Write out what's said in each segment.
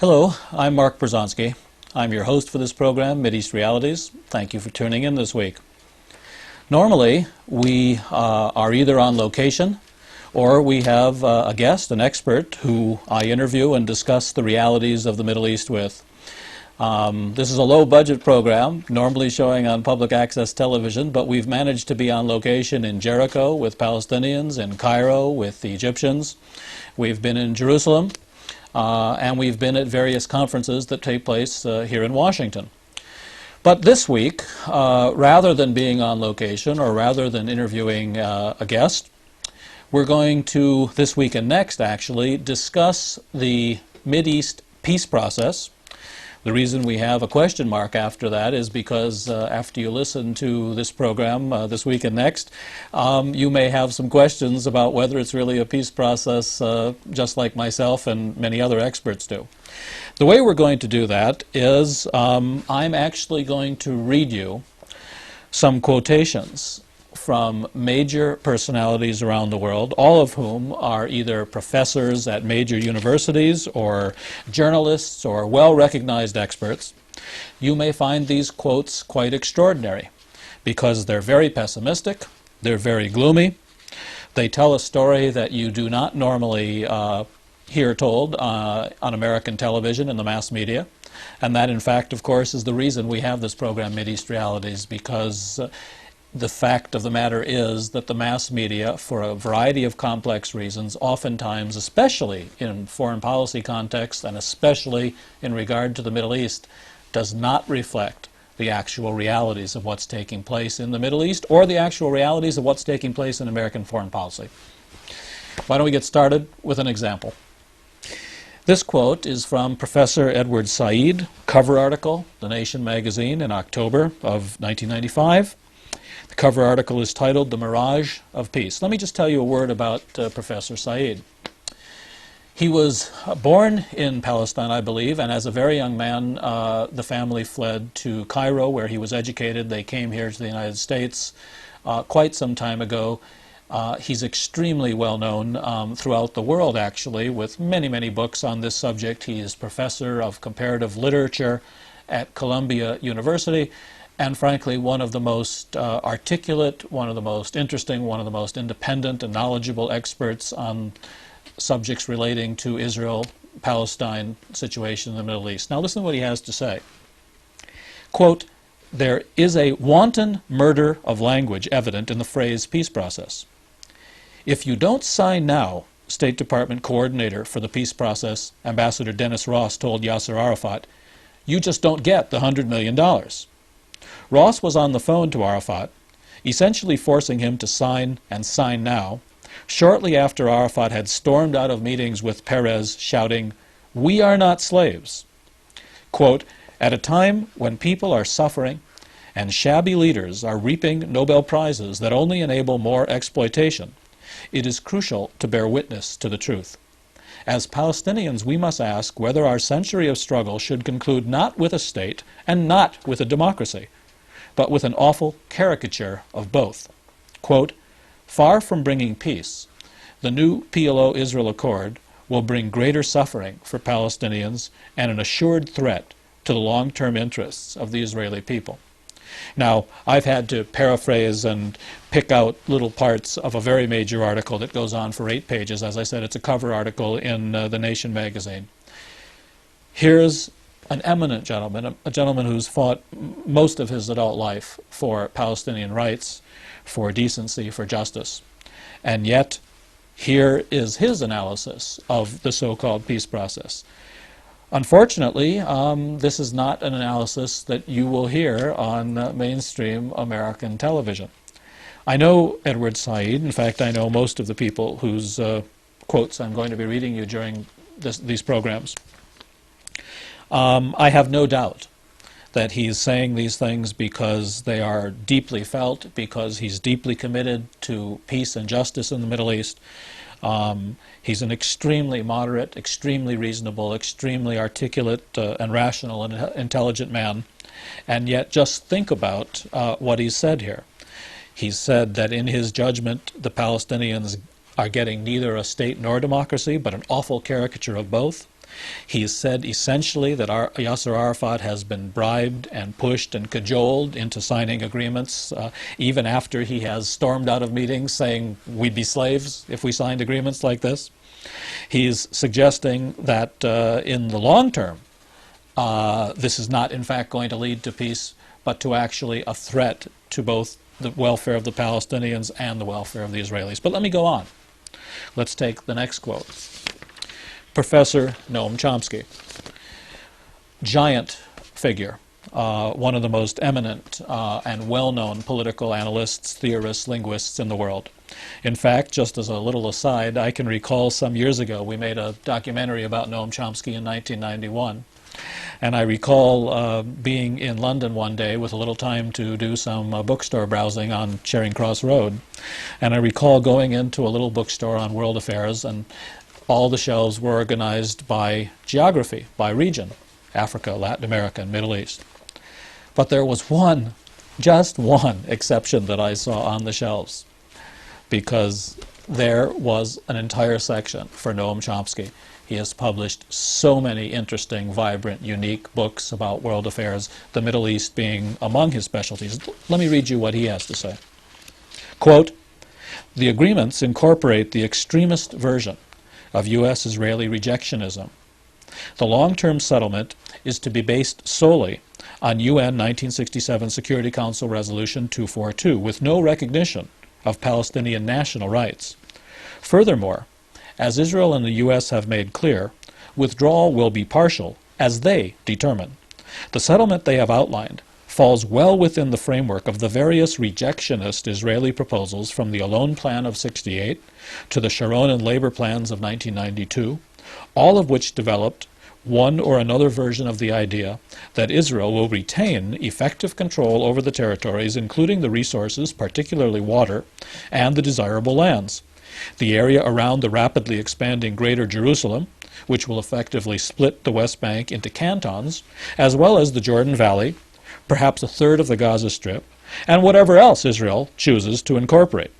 Hello, I'm Mark Brzezinski. I'm your host for this program, Mideast Realities. Thank you for tuning in this week. Normally, we are either on location or we have a guest, an expert, who I interview and discuss the realities of the Middle East with. This is a low-budget program, normally showing on public access television, but we've managed to be on location in Jericho with Palestinians, in Cairo with the Egyptians. We've been in Jerusalem, and we've been at various conferences that take place here in Washington. But this week, rather than being on location or rather than interviewing a guest, we're going to, this week and next actually, discuss the Mideast peace process. The reason we have a question mark after that is because after you listen to this program this week and next, you may have some questions about whether it's really a peace process, just like myself and many other experts do. The way we're going to do that is I'm actually going to read you some quotations from major personalities around the world, all of whom are either professors at major universities or journalists or well-recognized experts. You may find these quotes quite extraordinary because they're very pessimistic, they're very gloomy, they tell a story that you do not normally hear told on American television and the mass media. And that, in fact, of course, is the reason we have this program, Mideast Realities, because the fact of the matter is that the mass media, for a variety of complex reasons, oftentimes, especially in foreign policy contexts and especially in regard to the Middle East, does not reflect the actual realities of what's taking place in the Middle East or the actual realities of what's taking place in American foreign policy. Why don't we get started with an example? This quote is from Professor Edward Said, cover article, The Nation magazine in October of 1995. The cover article is titled The Mirage of Peace. Let me just tell you a word about Professor Said. He was born in Palestine, I believe, and as a very young man, the family fled to Cairo, where he was educated. They came here to the United States quite some time ago. He's extremely well known throughout the world, actually, with many, many books on this subject. He is professor of comparative literature at Columbia University, and frankly, one of the most articulate, one of the most interesting, one of the most independent and knowledgeable experts on subjects relating to Israel-Palestine situation in the Middle East. Now listen to what he has to say. Quote, "There is a wanton murder of language evident in the phrase peace process. If you don't sign now," State Department coordinator for the peace process, Ambassador Dennis Ross, told Yasser Arafat, "you just don't get the $100 million. Ross was on the phone to Arafat, essentially forcing him to sign and sign now, shortly after Arafat had stormed out of meetings with Peres shouting, "We are not slaves." Quote, "At a time when people are suffering and shabby leaders are reaping Nobel Prizes that only enable more exploitation, it is crucial to bear witness to the truth. As Palestinians, we must ask whether our century of struggle should conclude not with a state and not with a democracy, but with an awful caricature of both." Quote, "Far from bringing peace, the new PLO-Israel Accord will bring greater suffering for Palestinians and an assured threat to the long-term interests of the Israeli people." Now, I've had to paraphrase and pick out little parts of a very major article that goes on for 8 pages. As I said, it's a cover article in The Nation magazine. Here's an eminent gentleman, a gentleman who's fought most of his adult life for Palestinian rights, for decency, for justice. And yet, here is his analysis of the so-called peace process. Unfortunately, this is not an analysis that you will hear on mainstream American television. I know Edward Said. In fact, I know most of the people whose quotes I'm going to be reading you during these programs. I have no doubt that he's saying these things because they are deeply felt, because he's deeply committed to peace and justice in the Middle East. He's an extremely moderate, extremely reasonable, extremely articulate and rational and intelligent man. And yet just think about what he's said here. He's said that in his judgment, the Palestinians are getting neither a state nor democracy, but an awful caricature of both. He has said essentially that Yasser Arafat has been bribed and pushed and cajoled into signing agreements, even after he has stormed out of meetings saying we'd be slaves if we signed agreements like this. He's suggesting that in the long term, this is not in fact going to lead to peace, but to actually a threat to both the welfare of the Palestinians and the welfare of the Israelis. But let me go on. Let's take the next quote. Professor Noam Chomsky, giant figure, one of the most eminent and well-known political analysts, theorists, linguists in the world. In fact, just as a little aside, I can recall some years ago we made a documentary about Noam Chomsky in 1991. And I recall being in London one day with a little time to do some bookstore browsing on Charing Cross Road. And I recall going into a little bookstore on world affairs, and all the shelves were organized by geography, by region, Africa, Latin America, and Middle East. But there was one, just one exception that I saw on the shelves, because there was an entire section for Noam Chomsky. He has published so many interesting, vibrant, unique books about world affairs, the Middle East being among his specialties. Let me read you what he has to say. Quote, "The agreements incorporate the extremist version of U.S.-Israeli rejectionism. The long-term settlement is to be based solely on UN 1967 Security Council Resolution 242, with no recognition of Palestinian national rights. Furthermore, as Israel and the U.S. have made clear, withdrawal will be partial, as they determine. The settlement they have outlined falls well within the framework of the various rejectionist Israeli proposals from the Alon Plan of '68 to the Sharon and Labor Plans of 1992, all of which developed one or another version of the idea that Israel will retain effective control over the territories, including the resources, particularly water, and the desirable lands. The area around the rapidly expanding Greater Jerusalem, which will effectively split the West Bank into cantons, as well as the Jordan Valley, perhaps a third of the Gaza Strip, and whatever else Israel chooses to incorporate,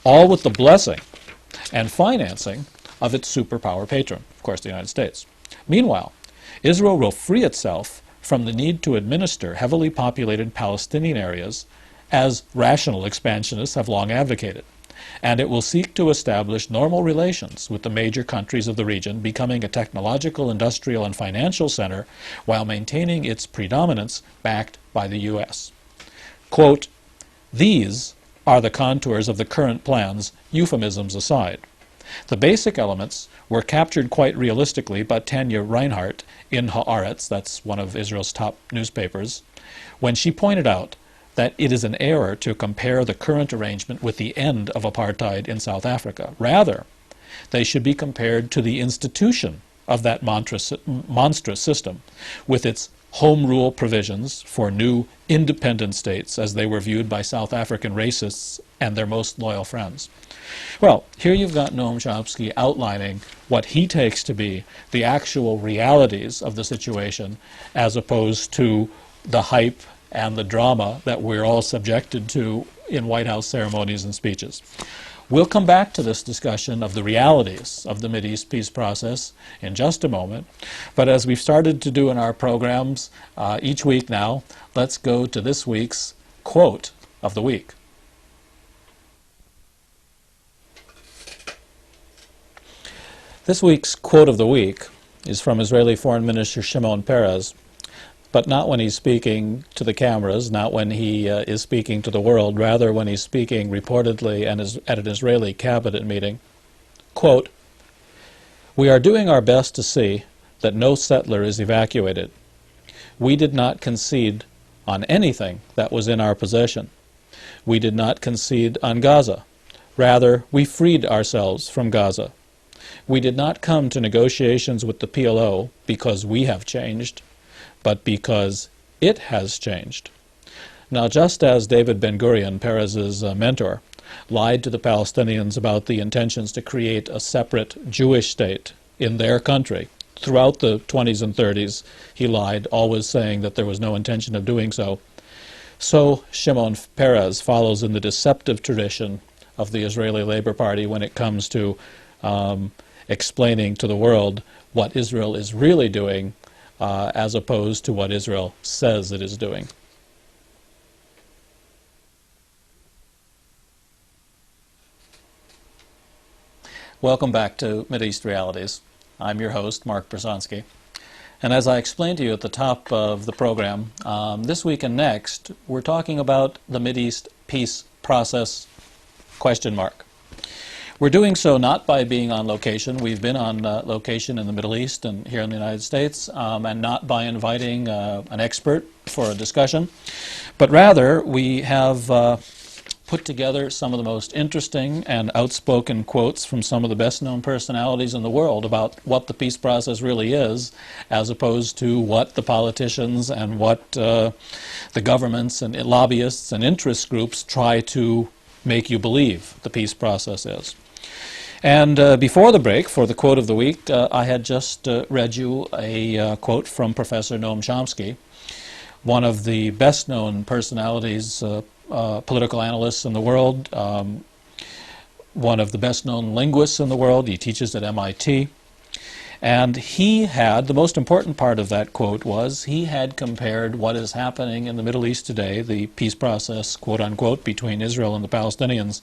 all with the blessing and financing of its superpower patron, of course the United States. Meanwhile, Israel will free itself from the need to administer heavily populated Palestinian areas, as rational expansionists have long advocated, and it will seek to establish normal relations with the major countries of the region, becoming a technological, industrial, and financial center while maintaining its predominance backed by the U.S. Quote, "These are the contours of the current plans, euphemisms aside. The basic elements were captured quite realistically by Tanya Reinhardt in Haaretz, that's one of Israel's top newspapers, when she pointed out that it is an error to compare the current arrangement with the end of apartheid in South Africa. Rather, they should be compared to the institution of that monstrous system, with its home rule provisions for new independent states as they were viewed by South African racists and their most loyal friends." Well, here you've got Noam Chomsky outlining what he takes to be the actual realities of the situation, as opposed to the hype and the drama that we're all subjected to in White House ceremonies and speeches. We'll come back to this discussion of the realities of the Mideast peace process in just a moment, but as we've started to do in our programs each week now, let's go to this week's quote of the week. This week's quote of the week is from Israeli Foreign Minister Shimon Peres, but not when he's speaking to the cameras, not when he is speaking to the world, rather when he's speaking reportedly and at an Israeli cabinet meeting. Quote, "We are doing our best to see that no settler is evacuated. We did not concede on anything that was in our possession. We did not concede on Gaza. Rather, we freed ourselves from Gaza. We did not come to negotiations with the PLO because we have changed, but because it has changed." Now, just as David Ben-Gurion, Peres's mentor, lied to the Palestinians about the intentions to create a separate Jewish state in their country, throughout the 20s and 30s he lied, always saying that there was no intention of doing so. So Shimon Peres follows in the deceptive tradition of the Israeli Labor Party when it comes to explaining to the world what Israel is really doing as opposed to what Israel says it is doing. Welcome back to Mideast Realities. I'm your host, Mark Brzezinski. And as I explained to you at the top of the program, this week and next, we're talking about the Mideast peace process, ? We're doing so not by being on location. We've been on location in the Middle East and here in the United States, and not by inviting an expert for a discussion, but rather we have put together some of the most interesting and outspoken quotes from some of the best-known personalities in the world about what the peace process really is, as opposed to what the politicians and what the governments and lobbyists and interest groups try to make you believe the peace process is. And before the break, for the quote of the week, I had just read you a quote from Professor Noam Chomsky, one of the best-known personalities, political analysts in the world, one of the best-known linguists in the world. He teaches at MIT. And he had, the most important part of that quote was, he had compared what is happening in the Middle East today, the peace process, quote-unquote, between Israel and the Palestinians,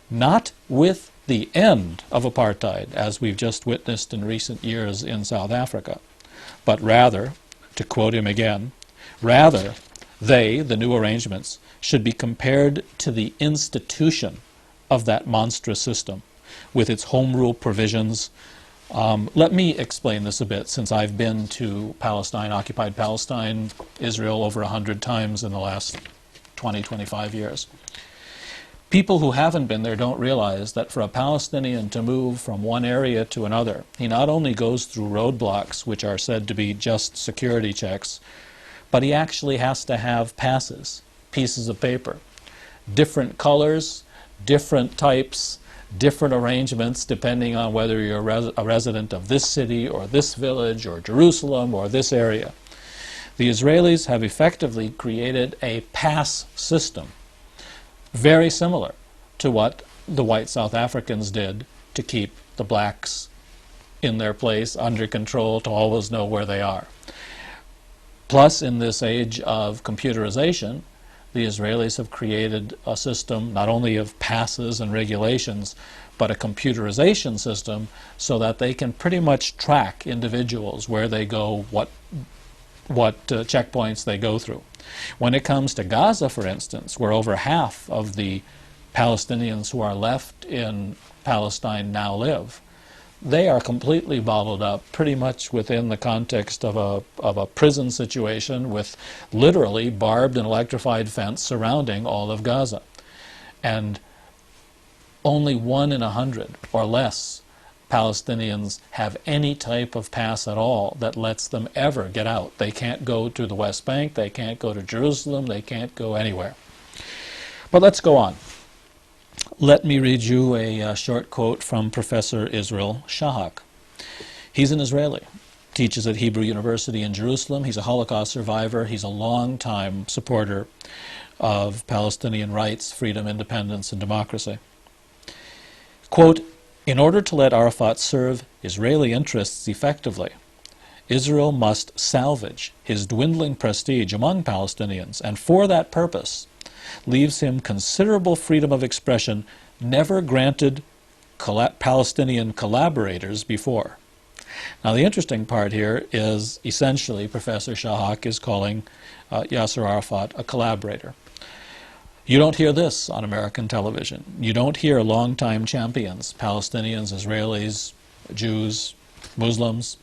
not with the end of apartheid, as we've just witnessed in recent years in South Africa, but rather, to quote him again, rather, they, the new arrangements, should be compared to the institution of that monstrous system, with its home rule provisions. Let me explain this a bit, since I've been to Palestine, occupied Palestine, Israel, over 100 times in the last 20, 25 years. People who haven't been there don't realize that for a Palestinian to move from one area to another, he not only goes through roadblocks, which are said to be just security checks, but he actually has to have passes, pieces of paper, different colors, different types, different arrangements depending on whether you're a resident of this city or this village or Jerusalem or this area. The Israelis have effectively created a pass system, very similar to what the white South Africans did to keep the blacks in their place, under control, to always know where they are. Plus, in this age of computerization, the Israelis have created a system not only of passes and regulations, but a computerization system so that they can pretty much track individuals, where they go, what checkpoints they go through. When it comes to Gaza, for instance, where over half of the Palestinians who are left in Palestine now live, they are completely bottled up pretty much within the context of a prison situation, with literally barbed and electrified fence surrounding all of Gaza. And only 1 in 100 or less Palestinians have any type of pass at all that lets them ever get out. They can't go to the West Bank, they can't go to Jerusalem, they can't go anywhere. But let's go on. Let me read you a short quote from Professor Israel Shahak. He's an Israeli, teaches at Hebrew University in Jerusalem. He's a Holocaust survivor. He's a long-time supporter of Palestinian rights, freedom, independence, and democracy. Quote, "In order to let Arafat serve Israeli interests effectively, Israel must salvage his dwindling prestige among Palestinians, and for that purpose leaves him considerable freedom of expression never granted Palestinian collaborators before." Now, the interesting part here is essentially Professor Shahak is calling Yasser Arafat a collaborator. You don't hear this on American television. You don't hear longtime champions, Palestinians, Israelis, Jews, Muslims.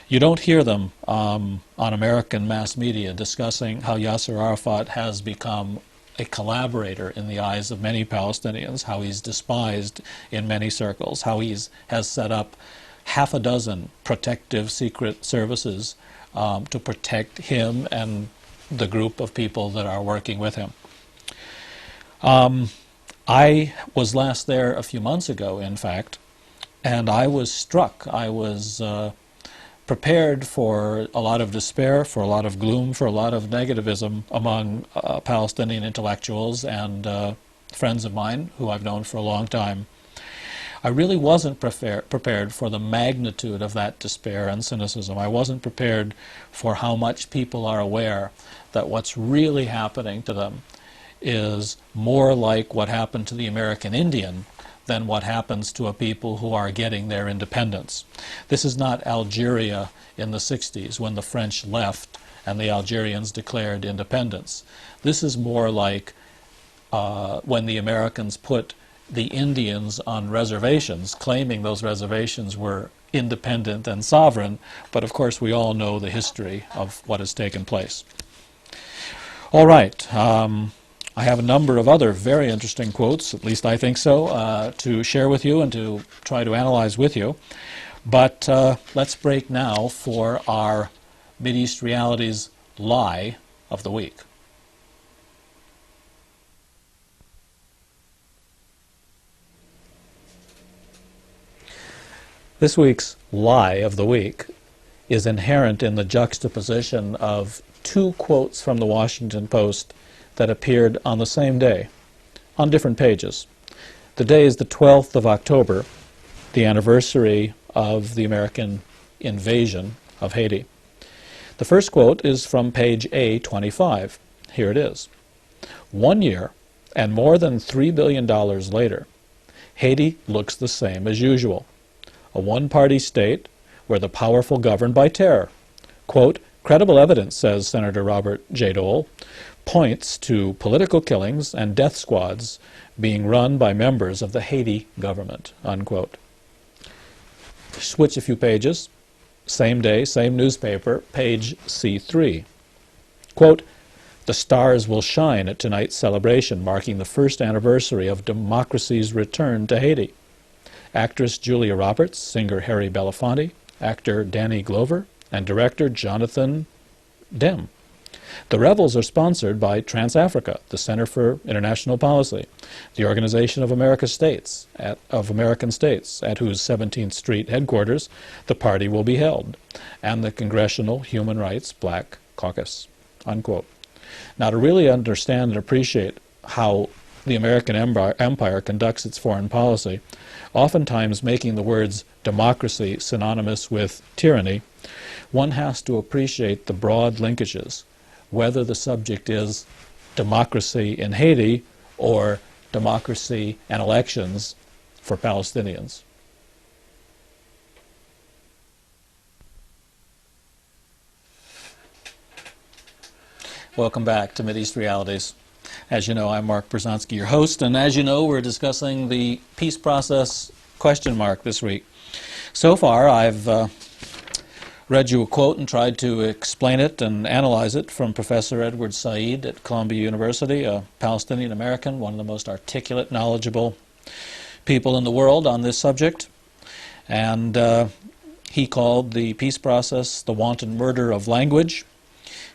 You don't hear them on American mass media discussing how Yasser Arafat has become a collaborator in the eyes of many Palestinians, how he's despised in many circles, how has set up half a dozen protective secret services to protect him and the group of people that are working with him. I was last there a few months ago, in fact, and I was struck. I was prepared for a lot of despair, for a lot of gloom, for a lot of negativism among Palestinian intellectuals and friends of mine who I've known for a long time. I really wasn't prepared for the magnitude of that despair and cynicism. I wasn't prepared for how much people are aware that what's really happening to them is more like what happened to the American Indian than what happens to a people who are getting their independence. This is not Algeria in the 60s when the French left and the Algerians declared independence. This is more like when the Americans put the Indians on reservations, claiming those reservations were independent and sovereign, but of course we all know the history of what has taken place. All right. I have a number of other very interesting quotes, at least I think so, to share with you and to try to analyze with you. But let's break now for our Mideast Realities lie of the week. This week's lie of the week is inherent in the juxtaposition of two quotes from the Washington Post that appeared on the same day, on different pages. The day is the 12th of October, the anniversary of the American invasion of Haiti. The first quote is from page A25. Here it is. 1 year and more than $3 billion later, Haiti looks the same as usual. A one-party state where the powerful govern by terror. Quote, credible evidence, says Senator Robert J. Dole, points to political killings and death squads being run by members of the Haiti government, unquote. Switch a few pages. Same day, same newspaper, page C3. Quote, the stars will shine at tonight's celebration marking the first anniversary of democracy's return to Haiti. Actress Julia Roberts, singer Harry Belafonte, actor Danny Glover, and director Jonathan Demme. The revels are sponsored by Trans-Africa, the Center for International Policy, the Organization of American States, at whose 17th Street headquarters the party will be held, and the Congressional Human Rights Black Caucus, unquote. Now, to really understand and appreciate how the American empire conducts its foreign policy, oftentimes making the words democracy synonymous with tyranny, one has to appreciate the broad linkages, whether the subject is democracy in Haiti or democracy and elections for Palestinians. Welcome back to Mideast Realities. As you know, I'm Mark Berzonsky, your host, and as you know, we're discussing the peace process question mark this week. So far, I've read you a quote and tried to explain it and analyze it from Professor Edward Said at Columbia University, a Palestinian American, one of the most articulate, knowledgeable people in the world on this subject. And he called the peace process the wanton murder of language.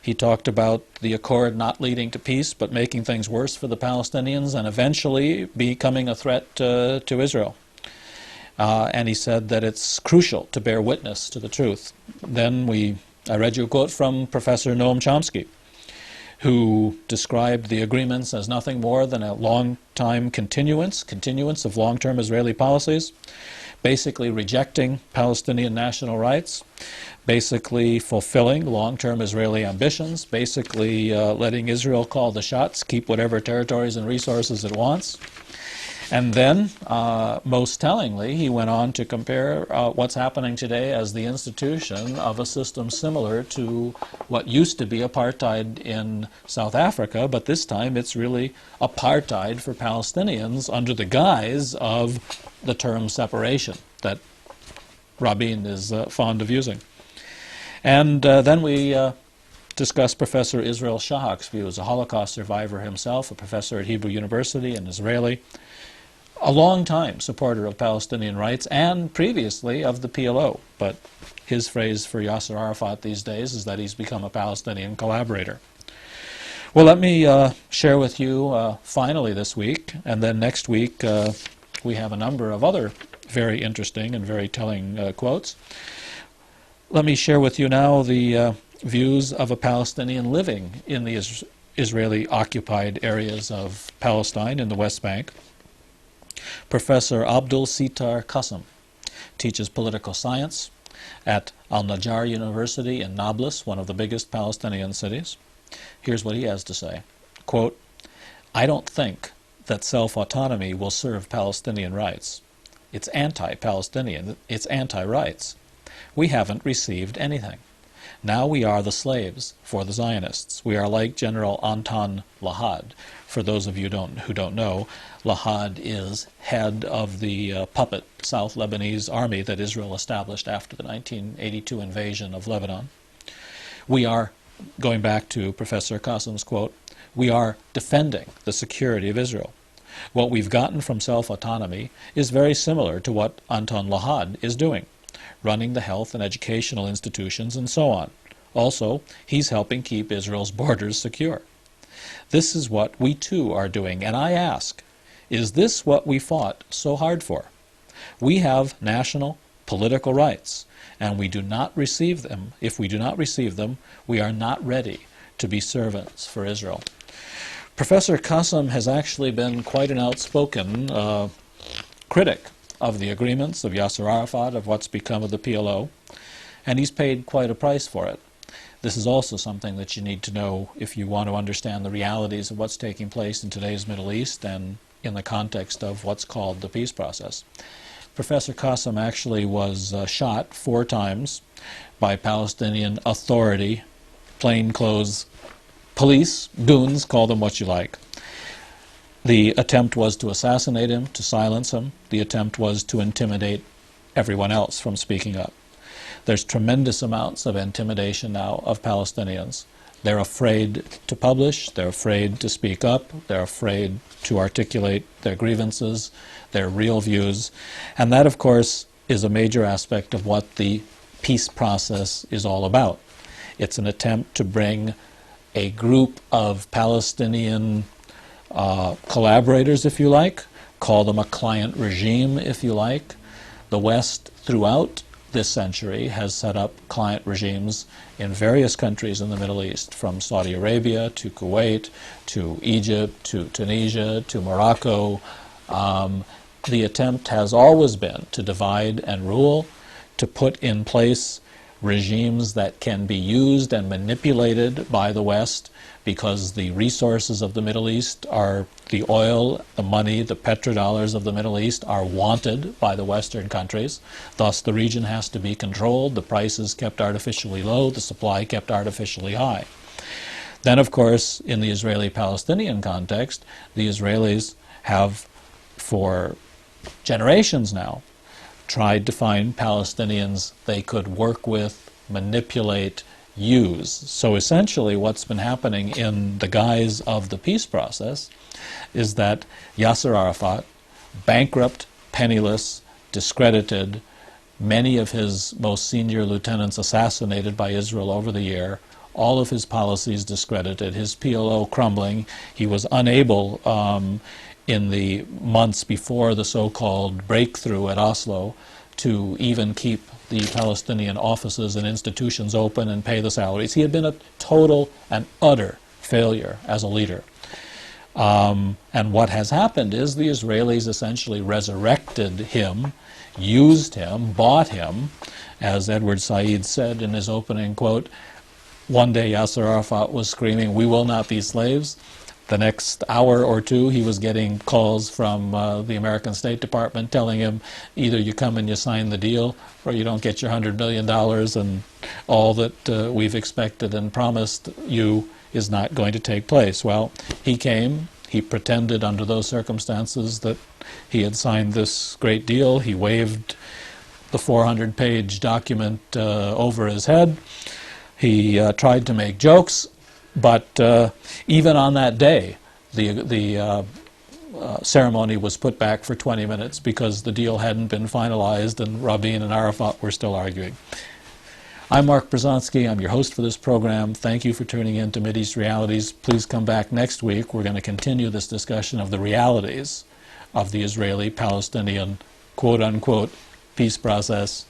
He talked about the accord not leading to peace but making things worse for the Palestinians and eventually becoming a threat to Israel. And he said that it's crucial to bear witness to the truth. Then I read you a quote from Professor Noam Chomsky, who described the agreements as nothing more than a long-time continuance of long-term Israeli policies, basically rejecting Palestinian national rights, basically fulfilling long-term Israeli ambitions, basically letting Israel call the shots, keep whatever territories and resources it wants. And then, most tellingly, he went on to compare what's happening today as the institution of a system similar to what used to be apartheid in South Africa, but this time it's really apartheid for Palestinians under the guise of the term separation that Rabin is fond of using. And then we discussed Professor Israel Shahak's views, a Holocaust survivor himself, a professor at Hebrew University, an Israeli, a long-time supporter of Palestinian rights and previously of the PLO. But his phrase for Yasser Arafat these days is that he's become a Palestinian collaborator. Well, let me share with you finally this week, and then next week we have a number of other very interesting and very telling quotes. Let me share with you now the views of a Palestinian living in the Israeli-occupied areas of Palestine in the West Bank. Professor Abdul Sittar Qasim teaches political science at Al-Najjar University in Nablus, one of the biggest Palestinian cities. Here's what he has to say. Quote, "I don't think that self-autonomy will serve Palestinian rights. It's anti-Palestinian. It's anti-rights. We haven't received anything. Now we are the slaves for the Zionists. We are like General Anton Lahad. For those of you who don't know, Lahad is head of the puppet South Lebanese army that Israel established after the 1982 invasion of Lebanon. We are, going back to Professor Qasim's quote, we are defending the security of Israel. What we've gotten from self-autonomy is very similar to what Anton Lahad is doing, running the health and educational institutions and so on. Also, he's helping keep Israel's borders secure. This is what we too are doing, and I ask, is this what we fought so hard for? We have national political rights, and we do not receive them. If we do not receive them, we are not ready to be servants for Israel." Professor Qasim has actually been quite an outspoken critic of the agreements of Yasser Arafat, of what's become of the PLO, and he's paid quite a price for it. This is also something that you need to know if you want to understand the realities of what's taking place in today's Middle East and in the context of what's called the peace process. Professor Qasim actually was shot 4 times by Palestinian Authority, plainclothes police, goons, call them what you like. The attempt was to assassinate him, to silence him. The attempt was to intimidate everyone else from speaking up. There's tremendous amounts of intimidation now of Palestinians. They're afraid to publish, they're afraid to speak up, they're afraid to articulate their grievances, their real views, and that, of course, is a major aspect of what the peace process is all about. It's an attempt to bring a group of Palestinian collaborators, if you like, call them a client regime, if you like. The West, throughout this century, has set up client regimes in various countries in the Middle East, from Saudi Arabia to Kuwait to Egypt to Tunisia to Morocco. The attempt has always been to divide and rule, to put in place regimes that can be used and manipulated by the West, because the resources of the Middle East are the oil, the money, the petrodollars of the Middle East are wanted by the Western countries. Thus, the region has to be controlled, the prices kept artificially low, the supply kept artificially high. Then, of course, in the Israeli-Palestinian context, the Israelis have, for generations now, tried to find Palestinians they could work with, manipulate, use. So essentially what's been happening in the guise of the peace process is that Yasser Arafat, bankrupt, penniless, discredited, many of his most senior lieutenants assassinated by Israel over the year, all of his policies discredited, his PLO crumbling. He was unable in the months before the so-called breakthrough at Oslo to even keep the Palestinian offices and institutions open and pay the salaries. He had been a total and utter failure as a leader. And what has happened is the Israelis essentially resurrected him, used him, bought him. As Edward Said said in his opening quote, one day Yasser Arafat was screaming, "We will not be slaves." The next hour or two, he was getting calls from the American State Department telling him, either you come and you sign the deal, or you don't get your $100 million, and all that we've expected and promised you is not going to take place. Well, he came, he pretended under those circumstances that he had signed this great deal. He waved the 400-page document over his head. He tried to make jokes. But even on that day, the ceremony was put back for 20 minutes because the deal hadn't been finalized and Rabin and Arafat were still arguing. I'm Mark Brzezinski. I'm your host for this program. Thank you for tuning in to Mideast Realities. Please come back next week. We're going to continue this discussion of the realities of the Israeli-Palestinian quote-unquote peace process, ?